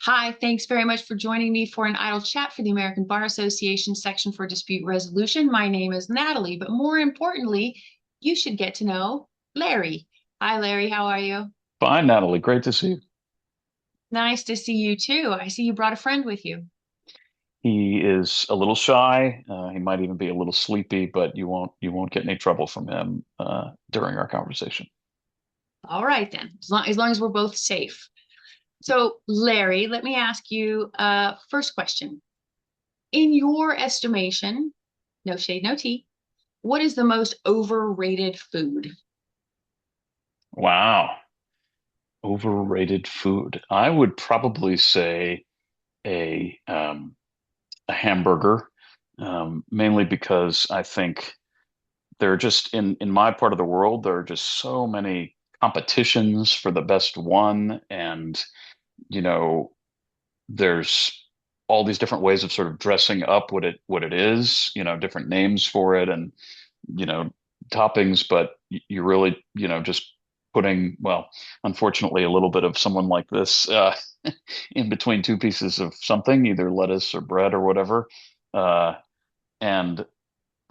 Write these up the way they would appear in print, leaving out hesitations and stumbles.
Hi, thanks very much for joining me for an idle chat for the American Bar Association section for dispute resolution. My name is Natalie, but more importantly, you should get to know Larry. Hi, Larry. How are you? Fine, Natalie. Great to see you. Nice to see you too. I see you brought a friend with you. He is a little shy. He might even be a little sleepy, but you won't get any trouble from him during our conversation. All right, then, as long as we're both safe. So, Larry, let me ask you first question. In your estimation, no shade, no tea, what is the most overrated food? Wow, overrated food. I would probably say a um, a hamburger, mainly because I think there are just in my part of the world there are just so many competitions for the best one, and you know there's all these different ways of sort of dressing up what it is, different names for it and you know toppings, but you really just putting, well, unfortunately, a little bit of someone like this in between two pieces of something, either lettuce or bread or whatever. Uh, and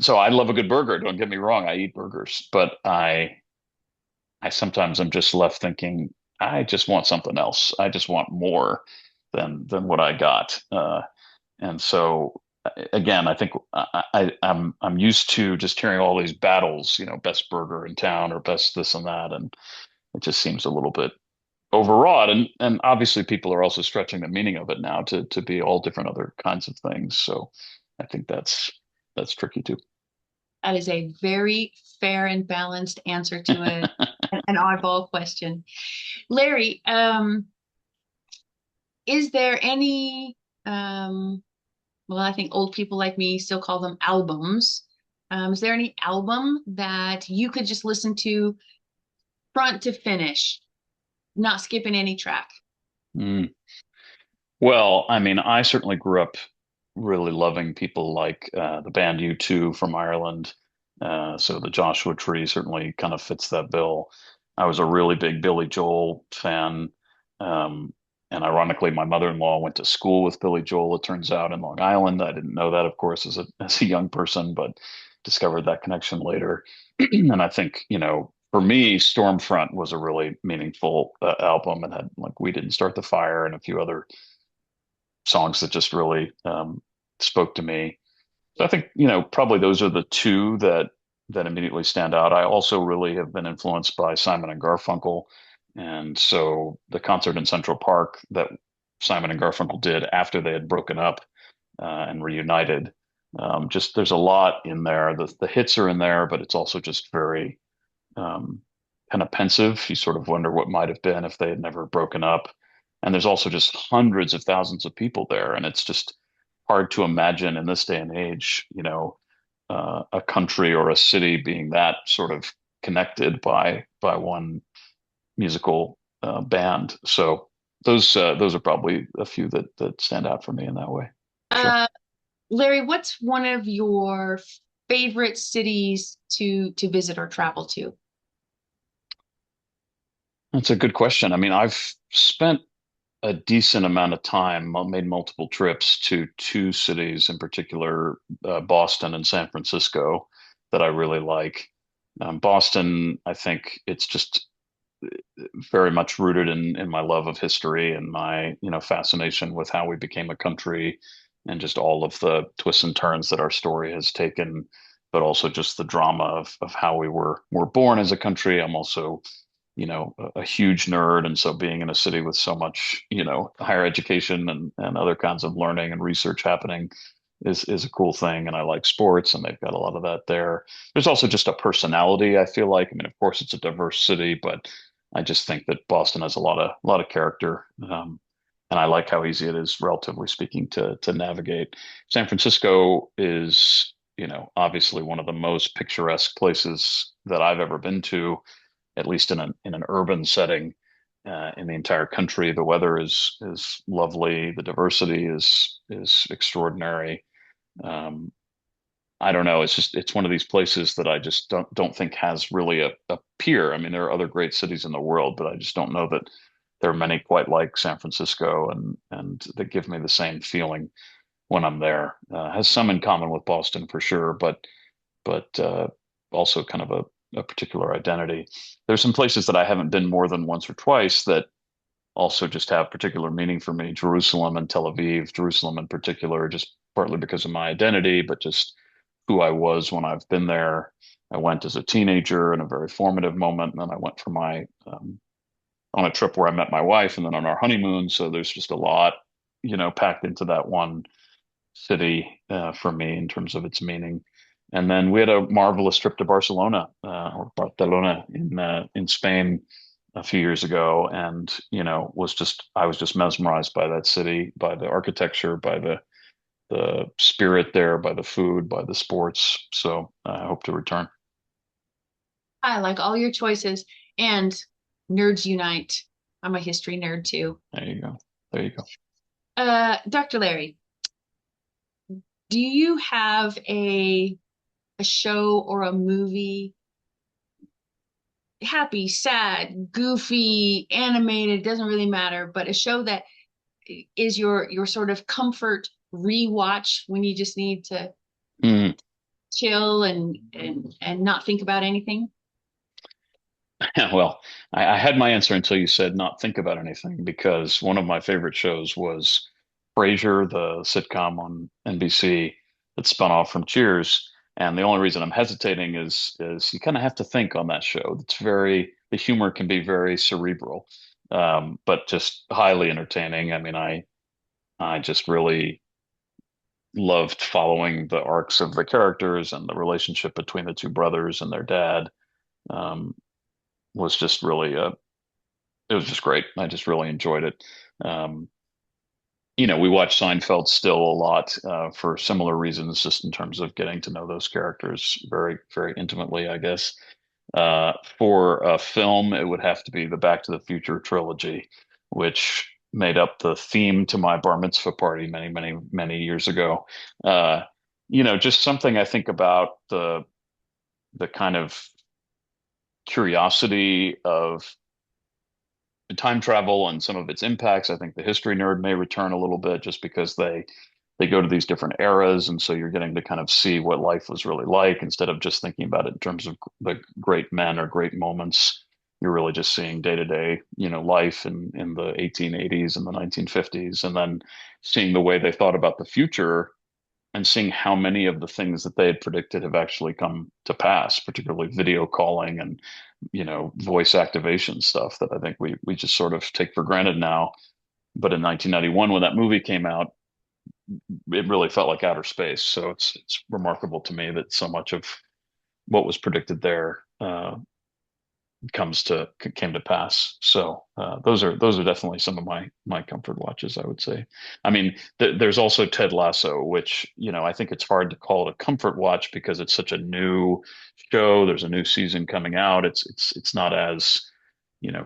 so I love a good burger. Don't get me wrong. I eat burgers, but I sometimes am just left thinking, I just want something else. I just want more than what I got. And so again, I think I'm used to just hearing all these battles, best burger in town or best this and that, and it just seems a little bit overwrought. And obviously, people are also stretching the meaning of it now to be all different other kinds of things. So I think that's tricky too. That is a very fair and balanced answer to an oddball question. Larry, is there any, um, well, I think old people like me still call them albums. Is there any album that you could just listen to front to finish, not skipping any track? Mm. Well, I mean, I certainly grew up really loving people like the band U2 from Ireland. So the Joshua Tree certainly kind of fits that bill. I was a really big Billy Joel fan. Um, and ironically, my mother-in-law went to school with Billy Joel, it turns out, in Long Island. I didn't know that, of course, as a young person, but discovered that connection later. And I think, for me, Stormfront was a really meaningful album, and had like We Didn't Start the Fire and a few other songs that just really spoke to me. So I think, probably those are the two that immediately stand out. I also really have been influenced by Simon and Garfunkel. And so the concert in Central Park that Simon and Garfunkel did after they had broken up and reunited, just there's a lot in there. The hits are in there, but it's also just very um, kind of pensive. You sort of wonder what might have been if they had never broken up. And there's also just hundreds of thousands of people there. And it's just hard to imagine in this day and age, a country or a city being that sort of connected by one musical band. So those are probably a few that stand out for me in that way. Sure. Uh, Larry, what's one of your favorite cities to visit or travel to? That's a good question. I mean, I've spent a decent amount of time, made multiple trips to two cities in particular, Boston and San Francisco, that I really like. Boston, I think it's just very much rooted in my love of history and my, fascination with how we became a country and just all of the twists and turns that our story has taken, but also just the drama of how we were born as a country. I'm also a huge nerd. And so being in a city with so much, higher education and other kinds of learning and research happening is a cool thing. And I like sports, and they've got a lot of that there. There's also just a personality, I feel like. I mean, of course, it's a diverse city, but I just think that Boston has a lot of character. And I like how easy it is, relatively speaking, to navigate. San Francisco is, obviously one of the most picturesque places that I've ever been to, at least in an urban setting, in the entire country. The weather is lovely. The diversity is extraordinary. Um, I don't know. It's one of these places that I just don't think has really a peer. I mean, there are other great cities in the world, but I just don't know that there are many quite like San Francisco, and that give me the same feeling when I'm there. Has some in common with Boston for sure, but also kind of a particular identity. There's some places that I haven't been more than once or twice that also just have particular meaning for me. Jerusalem and Tel Aviv, Jerusalem in particular, just partly because of my identity, but just who I was when I've been there. I went as a teenager in a very formative moment, and then I went for my on a trip where I met my wife, and then on our honeymoon. So there's just a lot, packed into that one city for me in terms of its meaning. And then we had a marvelous trip to Barcelona or Barcelona in Spain a few years ago, and I was just mesmerized by that city, by the architecture, by the spirit there, by the food, by the sports. So I hope to return. I like all your choices, and nerds unite. I'm a history nerd too. There you go. There you go. Dr. Larry, do you have a show or a movie, happy, sad, goofy, animated, doesn't really matter, but a show that is your sort of comfort rewatch when you just need to Mm. chill and not think about anything? Well, I had my answer until you said not think about anything, because one of my favorite shows was Frasier, the sitcom on NBC that spun off from Cheers. And the only reason I'm hesitating is you kind of have to think on that show. The humor can be very cerebral, but just highly entertaining. I mean, I just really loved following the arcs of the characters and the relationship between the two brothers and their dad. Um, was just really it was just great. I just really enjoyed it. Um, we watch Seinfeld still a lot for similar reasons, just in terms of getting to know those characters very, very intimately, I guess. For a film, it would have to be the Back to the Future trilogy, which made up the theme to my bar mitzvah party many, many, many years ago. Uh, just something I think about the kind of curiosity of time travel and some of its impacts. I think the history nerd may return a little bit, just because they go to these different eras, and so you're getting to kind of see what life was really like instead of just thinking about it in terms of the great men or great moments. You're really just seeing day to day, life in the 1880s and the 1950s, and then seeing the way they thought about the future and seeing how many of the things that they had predicted have actually come to pass, particularly video calling and voice activation stuff that I think we just sort of take for granted now. But in 1991, when that movie came out, it really felt like outer space. So it's remarkable to me that so much of what was predicted there came to pass. So those are definitely some of my comfort watches, I would say. I mean, there's also Ted Lasso, which I think it's hard to call it a comfort watch because it's such a new show. There's a new season coming out. It's not as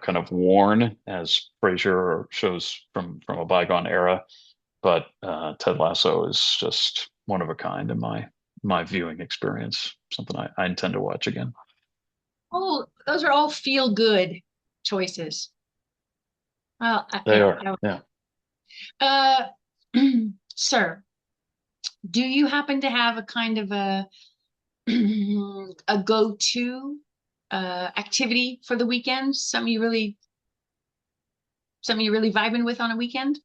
kind of worn as Frasier or shows from a bygone era, but Ted Lasso is just one of a kind in my viewing experience. Something I intend to watch again. Oh, those are all feel good choices. Well, They are, yeah. uh, sir, do you happen to have a kind of a a go-to activity for the weekend? Something you really vibing with on a weekend?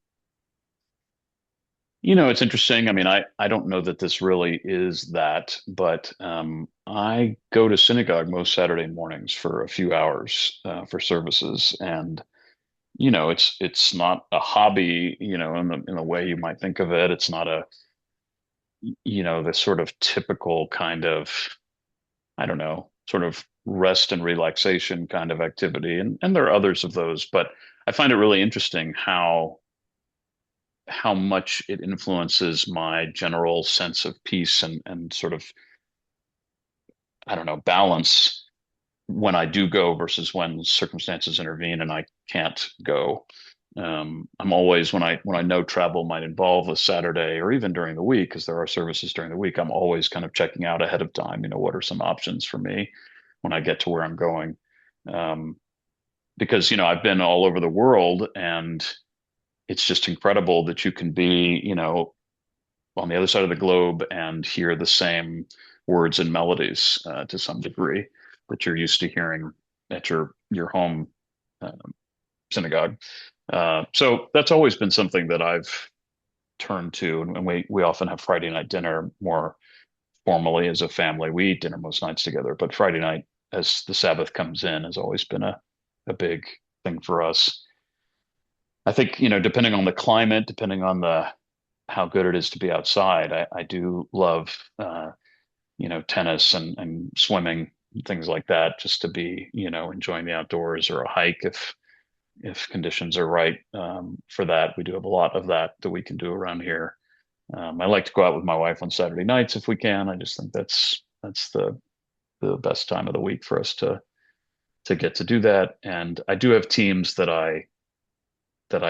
It's interesting. I mean, I don't know that this really is that, but I go to synagogue most Saturday mornings for a few hours for services, and it's not a hobby, in the way you might think of it. It's not the sort of typical kind of, I don't know, sort of rest and relaxation kind of activity, and there are others of those, but I find it really interesting how much it influences my general sense of peace and sort of, I don't know, balance when I do go versus when circumstances intervene and I can't go. I'm always, when I know travel might involve a Saturday or even during the week, because there are services during the week, I'm always kind of checking out ahead of time, what are some options for me when I get to where I'm going. Um, because, I've been all over the world, and it's just incredible that you can be, on the other side of the globe and hear the same words and melodies to some degree that you're used to hearing at your home uh, synagogue. So that's always been something that I've turned to, and we often have Friday night dinner more formally as a family. We eat dinner most nights together, but Friday night, as the Sabbath comes in, has always been a big thing for us. I think, depending on the climate, depending on the how good it is to be outside, I do love tennis and swimming and things like that, just to be, enjoying the outdoors, or a hike if conditions are right for that. We do have a lot of that we can do around here. I like to go out with my wife on Saturday nights if we can. I just think that's the best time of the week for us to get to do that. And I do have teams that I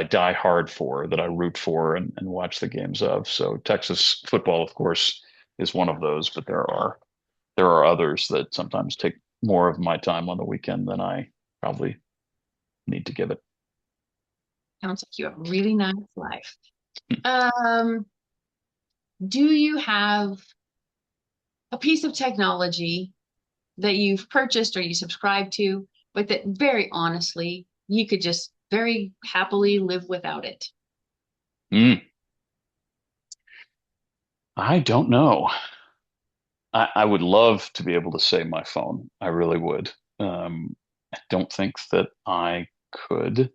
die hard for, that I root for and watch the games of. So Texas football, of course, is one of those, but there are others that sometimes take more of my time on the weekend than I probably need to give it. Sounds like you have a really nice life. Um, do you have a piece of technology that you've purchased or you subscribe to, but that very honestly, you could just very happily live without it? Mm, I don't know. I would love to be able to say my phone. I really would. I don't think that I could.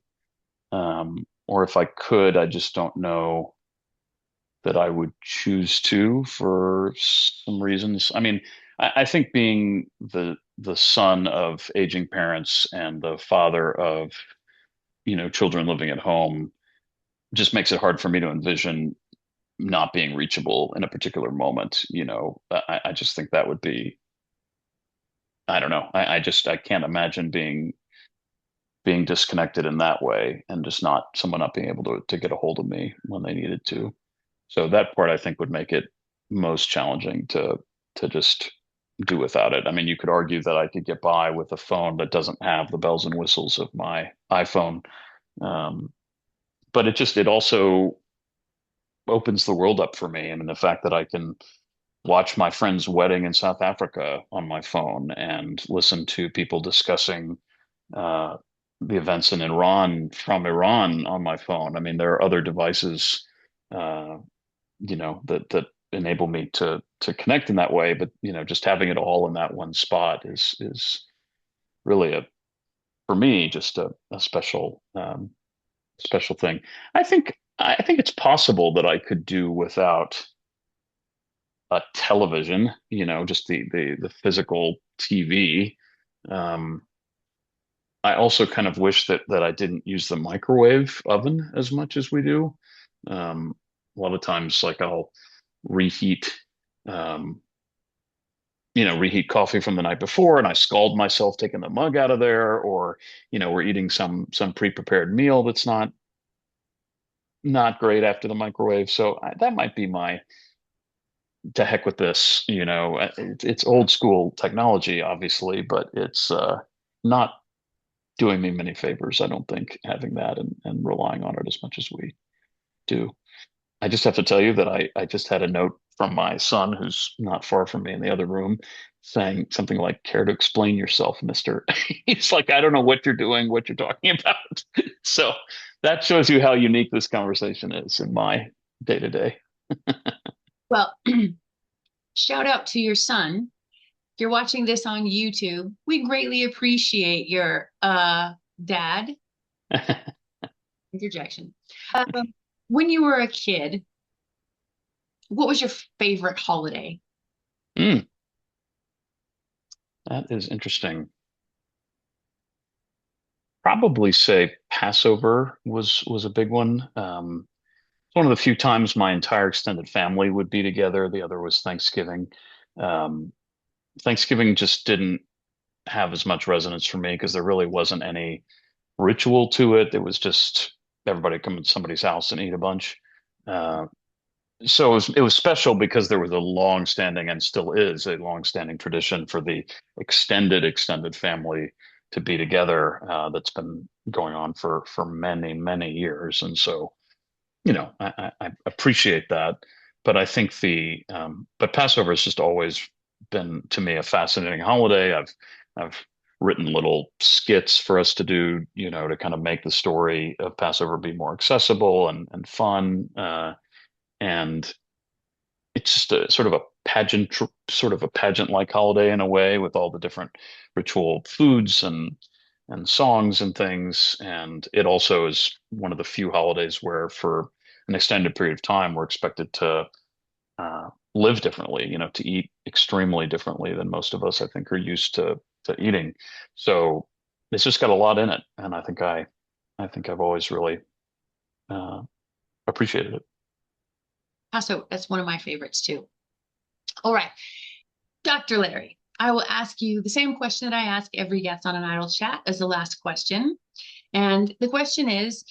Or if I could, I just don't know that I would choose to for some reasons. I mean, I think being the son of aging parents and the father of, children living at home just makes it hard for me to envision not being reachable in a particular moment. I just think that would be, I don't know. I can't imagine being disconnected in that way, and just not someone not being able to get a hold of me when they needed to. So that part I think would make it most challenging to just do without it. I mean, you could argue that I could get by with a phone that doesn't have the bells and whistles of my iPhone. Um, but it also opens the world up for me. I mean, the fact that I can watch my friend's wedding in South Africa on my phone, and listen to people discussing uh, the events in Iran from Iran on my phone. I mean, there are other devices, uh, that enable me to connect in that way, but just having it all in that one spot is really for me, just a special thing. I think it's possible that I could do without a television, just the physical TV. Um, I also kind of wish that I didn't use the microwave oven as much as we do. A lot of times, like, I'll reheat, um, reheat coffee from the night before, and I scald myself taking the mug out of there, or we're eating some pre-prepared meal that's not great after the microwave. So that might be my to heck with this. It's old school technology, obviously, but it's not doing me many favors, I don't think, having that and relying on it as much as we do. I just have to tell you that I just had a note from my son, who's not far from me in the other room, saying something like, "Care to explain yourself, mister?" He's like, "I don't know what you're doing, what you're talking about." So that shows you how unique this conversation is in my day to day. Well, shout out to your son. If you're watching this on YouTube, we greatly appreciate your dad interjection. When you were a kid, what was your favorite holiday? Mm, that is interesting. Probably say Passover was a big one. It's one of the few times my entire extended family would be together. The other was Thanksgiving. Um, Thanksgiving just didn't have as much resonance for me because there really wasn't any ritual to it. It was just everybody come to somebody's house and eat a bunch. Uh, so it was special because there was a long-standing, and still is a long-standing tradition for the extended family to be together, that's been going on for many, many years. And so, I appreciate that. But I think but Passover has just always been to me a fascinating holiday. I've written little skits for us to do, to kind of make the story of Passover be more accessible and fun. And it's just a sort of a pageant-like holiday in a way, with all the different ritual foods and songs and things. And it also is one of the few holidays where, for an extended period of time, we're expected to live differently, to eat extremely differently than most of us, I think, are used to eating. So it's just got a lot in it, and I think I've always really uh, appreciated it. Also, that's one of my favorites too. All right, Dr. Larry, I will ask you the same question that I ask every guest on an Idle Chat as the last question. And the question is,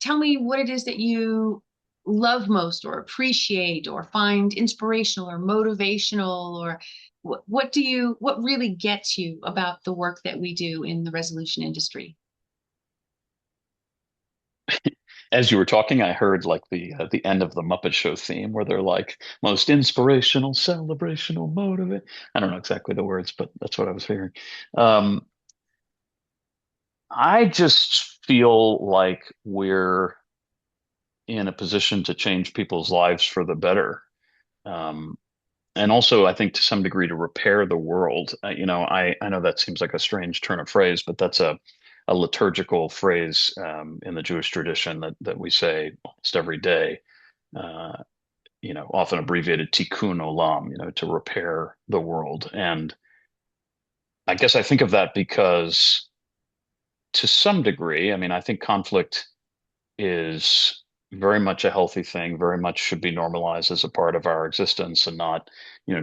tell me what it is that you love most or appreciate or find inspirational or motivational, or what really gets you about the work that we do in the resolution industry? As you were talking, I heard like the end of the Muppet Show theme, where they're like most inspirational, celebrational, motivate. I don't know exactly the words, but that's what I was hearing. Um, I just feel like we're in a position to change people's lives for the better. Um, and also, I think to some degree to repair the world. I know that seems like a strange turn of phrase, but that's a liturgical phrase in the Jewish tradition that we say almost every day. Uh, often abbreviated tikkun olam, to repair the world. And I guess I think of that because, to some degree, I mean, I think conflict is very much a healthy thing, very much should be normalized as a part of our existence, and not,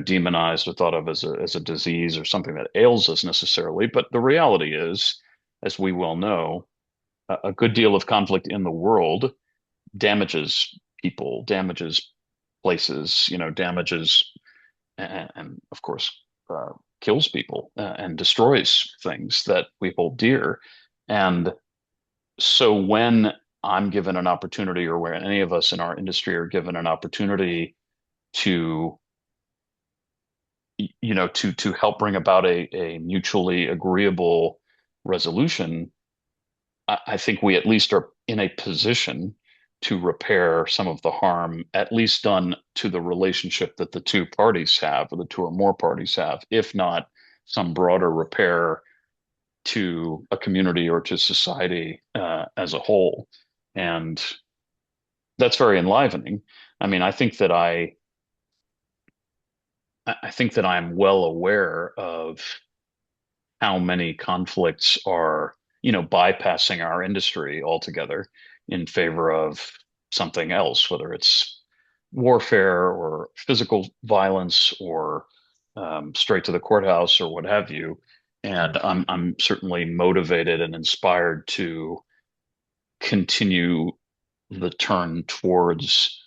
demonized or thought of as a disease or something that ails us necessarily. But the reality is, as we well know, a good deal of conflict in the world damages people, damages places, damages, and of course, kills people, and destroys things that we hold dear. And so when I'm given an opportunity, or where any of us in our industry are given an opportunity to, to help bring about a mutually agreeable resolution, I think we at least are in a position to repair some of the harm, at least done to the relationship that the two parties have, or the two or more parties have, if not some broader repair to a community or to society as a whole. And that's very enlivening. I mean, I think that I'm well aware of how many conflicts are, bypassing our industry altogether in favor of something else, whether it's warfare or physical violence, or straight to the courthouse, or what have you. And I'm certainly motivated and inspired to continue the turn towards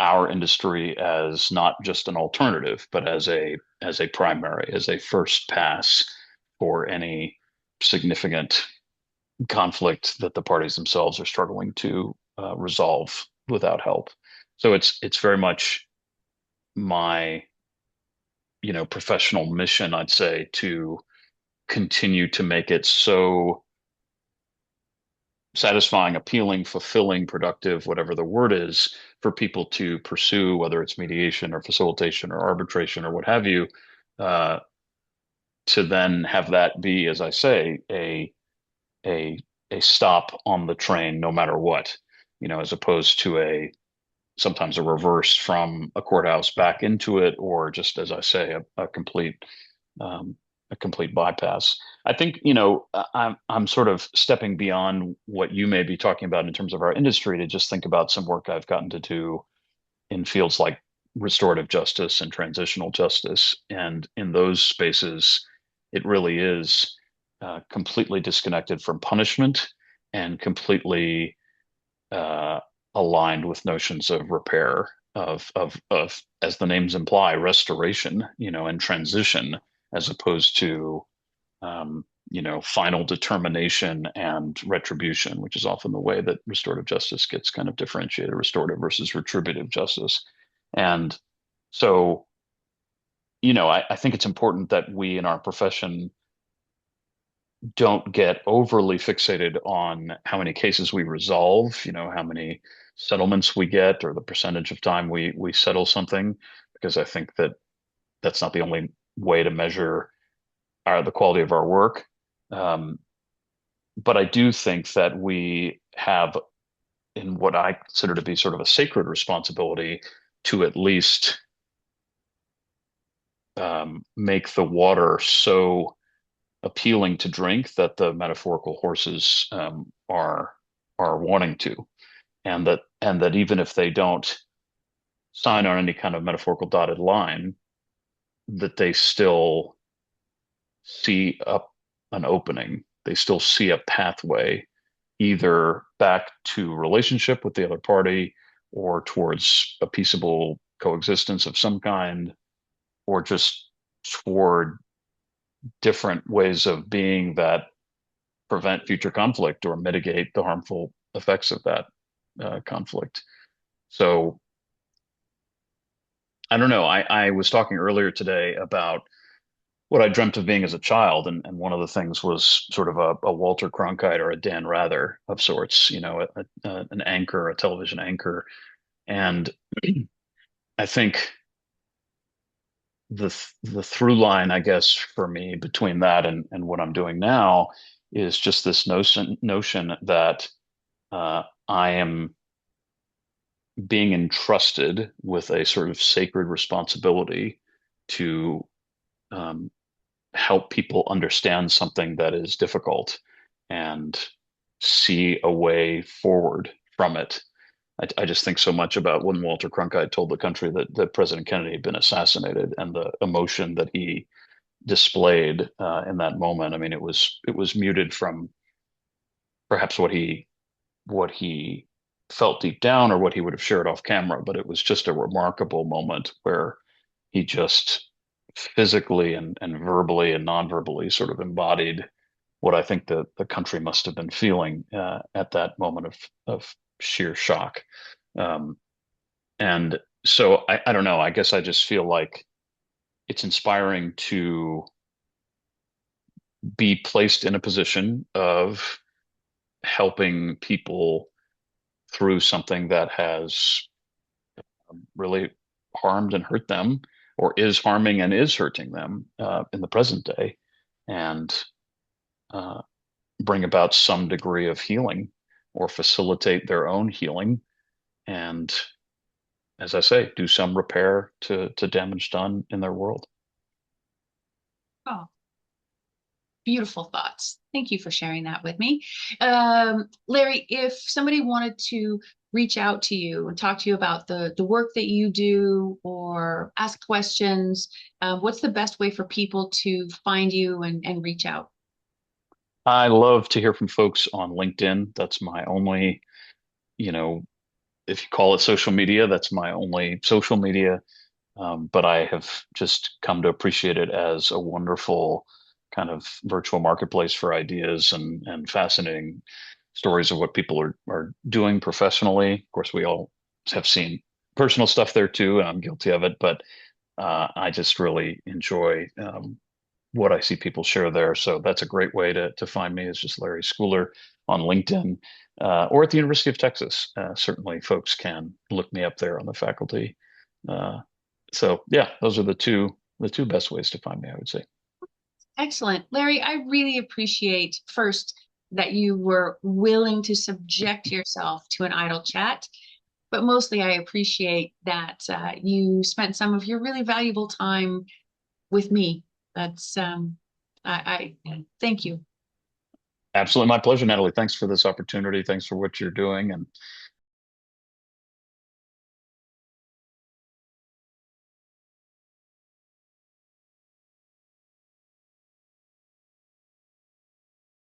our industry as not just an alternative, but as a primary, as a first pass for any significant conflict that the parties themselves are struggling to resolve without help. So it's very much my, professional mission, I'd say, to continue to make it so satisfying, appealing, fulfilling, productive, whatever the word is, for people to pursue, whether it's mediation or facilitation or arbitration or what have you, uh, to then have that be, as I say, a a stop on the train, no matter what, as opposed to sometimes a reverse from a courthouse back into it, or just, as I say, um, a complete bypass. I think, I'm sort of stepping beyond what you may be talking about in terms of our industry, to just think about some work I've gotten to do in fields like restorative justice and transitional justice. And in those spaces, it really is completely disconnected from punishment, and completely uh, aligned with notions of repair, of, as the names imply, restoration, and transition, as opposed to final determination and retribution, which is often the way that restorative justice gets kind of differentiated, restorative versus retributive justice. And so, I think it's important that we in our profession don't get overly fixated on how many cases we resolve, how many settlements we get, or the percentage of time we settle something, because I think that that's not the only way to measure the quality of our work. Um, but I do think that we have, in what I consider to be sort of a sacred responsibility, to at least make the water so appealing to drink that the metaphorical horses are wanting to, and that even if they don't sign on any kind of metaphorical dotted line, that they still see up an opening. They still see a pathway either back to relationship with the other party or towards a peaceable coexistence of some kind, or just toward different ways of being that prevent future conflict or mitigate the harmful effects of that conflict. So I don't know. I was talking earlier today about what I dreamt of being as a child, and one of the things was sort of a Walter Cronkite or a Dan Rather of sorts, an anchor, a television anchor. And I think the through line, I guess, for me between that and what I'm doing now is just this notion that I am being entrusted with a sort of sacred responsibility to um, help people understand something that is difficult and see a way forward from it. I just think so much about when Walter Cronkite told the country that President Kennedy had been assassinated, and the emotion that he displayed in that moment. I mean, it was muted from perhaps what he felt deep down or what he would have shared off camera, but it was just a remarkable moment where he just physically and verbally and non-verbally sort of embodied what I think the country must have been feeling at that moment of sheer shock. Um, and so I don't know. I guess I just feel like it's inspiring to be placed in a position of helping people through something that has really harmed and hurt them, or is harming and is hurting them in the present day, and uh, bring about some degree of healing or facilitate their own healing. And as I say, do some repair to damage done in their world. Oh, beautiful thoughts. Thank you for sharing that with me. Larry, if somebody wanted to reach out to you and talk to you about the work that you do or ask questions, what's the best way for people to find you and reach out? I love to hear from folks on LinkedIn. That's my only, you know, if you call it social media, that's my only social media. But I have just come to appreciate it as a wonderful kind of virtual marketplace for ideas and fascinating stories of what people are doing professionally. Of course, we all have seen personal stuff there too, and I'm guilty of it. But I just really enjoy what I see people share there. So that's a great way to find me, is just Larry Schooler on LinkedIn or at the University of Texas. Certainly, folks can look me up there on the faculty. Uh, so yeah, those are the two best ways to find me, I would say. Excellent. Larry, I really appreciate first that you were willing to subject yourself to an idle chat, but mostly I appreciate that you spent some of your really valuable time with me. That's I thank you. Absolutely my pleasure, Natalie. Thanks for this opportunity. Thanks for what you're doing. And